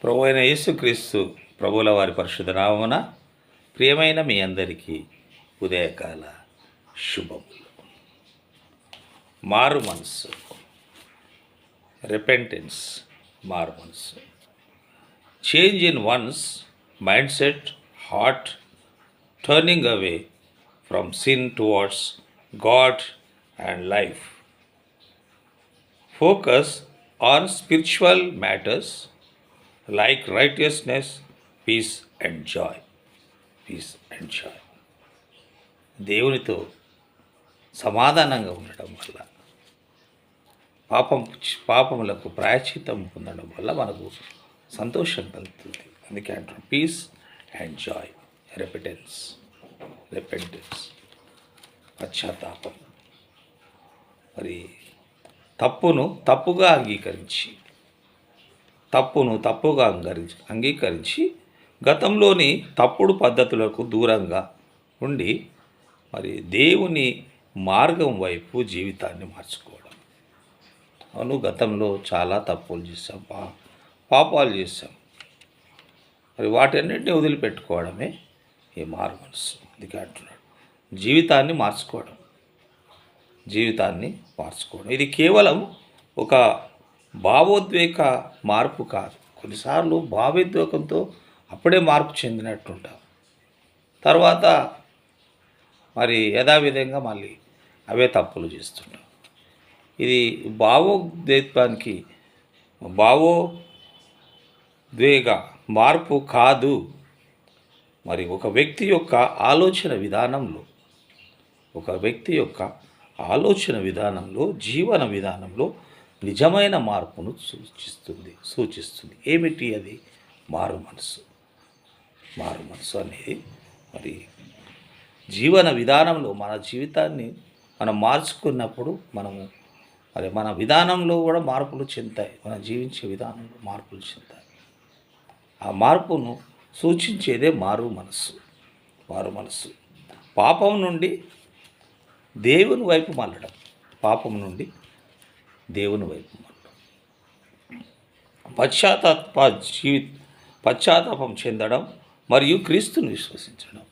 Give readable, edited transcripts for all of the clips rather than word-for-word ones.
ప్రభు అయిన యేసుక్రీస్తు ప్రభువుల వారి పరిశుద్ధ నామమున ప్రియమైన మీ అందరికీ ఉదయకాల శుభములు. మారు మనసు, రిపెంటెన్స్, మారు మనసు, change in once mind set, heart, turning away from sin towards God and life. Focus on spiritual matters like righteousness, peace and joy. Peace and joy. దేవునితో సమాధానంగా ఉండడం వల్ల, పాపములకు ప్రాయశ్చిత్తం పొందడం వల్ల మనకు సంతోషం కలుగుతుంది. అందుకే అంటారు పీస్ అండ్ జాయ్. రిపెంటెన్స్, పశ్చాత్తాపం. మరి తప్పును తప్పుగా అంగీకరించి గతంలోని తప్పుడు పద్ధతులకు దూరంగా ఉండి మరి దేవుని మార్గం వైపు జీవితాన్ని మార్చుకోవడం. అవును, గతంలో చాలా తప్పులు చేశాం, పాపాలు చేశాం. మరి వాటన్నిటిని వదిలిపెట్టుకోవడమే ఈ మారు మనసు. అందుకే అంటున్నాడు జీవితాన్ని మార్చుకోవడం. ఇది కేవలం ఒక భావోద్వేగ మార్పు కాదు. కొన్నిసార్లు భావోద్వేగంతో అప్పుడే మార్పు చెందినట్టుంటాం, తర్వాత మరి యథావిధంగా మళ్ళీ అవే తప్పులు చేస్తుంటాం. ఇది భావోద్వేగ మార్పు కాదు. మరి ఒక వ్యక్తి యొక్క ఆలోచన విధానంలో జీవన విధానంలో నిజమైన మార్పును సూచిస్తుంది. ఏమిటి అది? మారు మనసు అనేది మరి జీవన విధానంలో మన జీవితాన్ని మనం మార్చుకున్నప్పుడు మన విధానంలో కూడా మార్పులు చెందుతాయి. మనం జీవించే విధానంలో మార్పులు చెందుతాయి. ఆ మార్పును సూచించేదే మారు మనసు. పాపం నుండి దేవుని వైపు మళ్ళడం. పశ్చాత్తాపం చెందడం మరియు క్రీస్తుని విశ్వసించడం.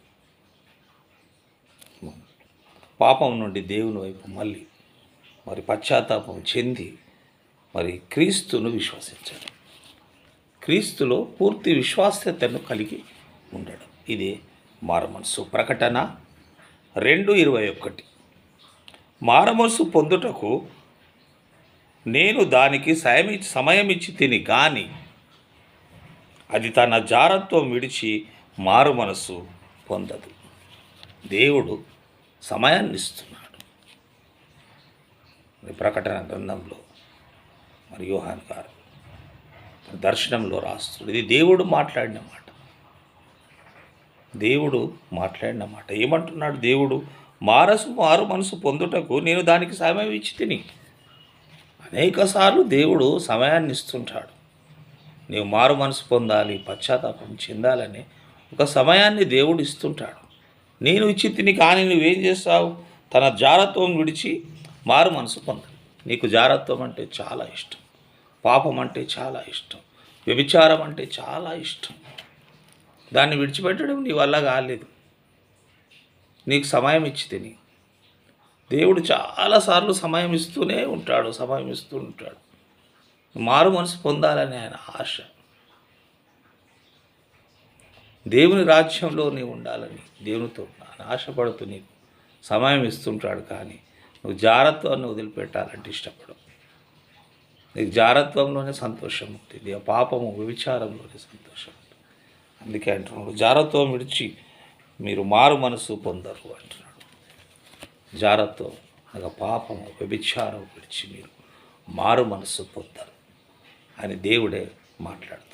పాపం నుండి దేవుని వైపు మళ్ళీ మరి పశ్చాత్తాపం చెంది మరి క్రీస్తును విశ్వసించడం, క్రీస్తులో పూర్తి విశ్వాస్యతను కలిగి ఉండడం. ఇదే మారు మనసు. ప్రకటన 2:21. మారుమనసు పొందుటకు నేను దానికి సమయం ఇచ్చి తిని కానీ అది తన జారత్వం విడిచి మారు మనసు పొందదు. దేవుడు సమయాన్ని ఇస్తున్నాడు. ప్రకటన గ్రంథంలో మరి యోహాను గారు దర్శనంలో రాస్తున్నాడు. ఇది దేవుడు మాట్లాడిన మాట. ఏమంటున్నాడు దేవుడు? మారు మనసు పొందుటకు నేను దానికి సమయం ఇచ్చి తిని. అనేకసార్లు దేవుడు సమయాన్ని ఇస్తుంటాడు. నీవు మారు మనసు పొందాలి, పశ్చాత్తాపం చెందాలని ఒక సమయాన్ని దేవుడు ఇస్తుంటాడు. నేను ఇచ్చి తిని కానీ నువ్వేం చేస్తావు? తన జారత్వం విడిచి మారు మనసు పొందాలి. నీకు జారత్వం అంటే చాలా ఇష్టం, పాపం అంటే చాలా ఇష్టం, వ్యభిచారం అంటే చాలా ఇష్టం. దాన్ని విడిచిపెట్టడం నీ వల్ల కాలేదు. నీకు సమయం ఇచ్చి తిని. దేవుడు చాలాసార్లు సమయం ఇస్తూ ఉంటాడు. మారు మనసు పొందాలని ఆయన ఆశ. దేవుని రాజ్యంలో నీవు ఉండాలని దేవునితో ఆశపడుతూ నీకు సమయం ఇస్తుంటాడు. కానీ నువ్వు జారత్వాన్ని వదిలిపెట్టాలంటే ఇష్టపడవు. నీకు జారత్వంలోనే సంతోషం ఉంటుంది, పాపము వ్యభిచారంలోనే సంతోషం ఉంటుంది. అందుకే అంటున్నాడు జారత్వం విడిచి మీరు మారు మనసు పొందరు అంటున్నాడు. జారత్వం అనగా పాపము వ్యభిచారం విడిచి మీరు మారు మనసు పొందరు అని దేవుడే మాట్లాడుతాడు.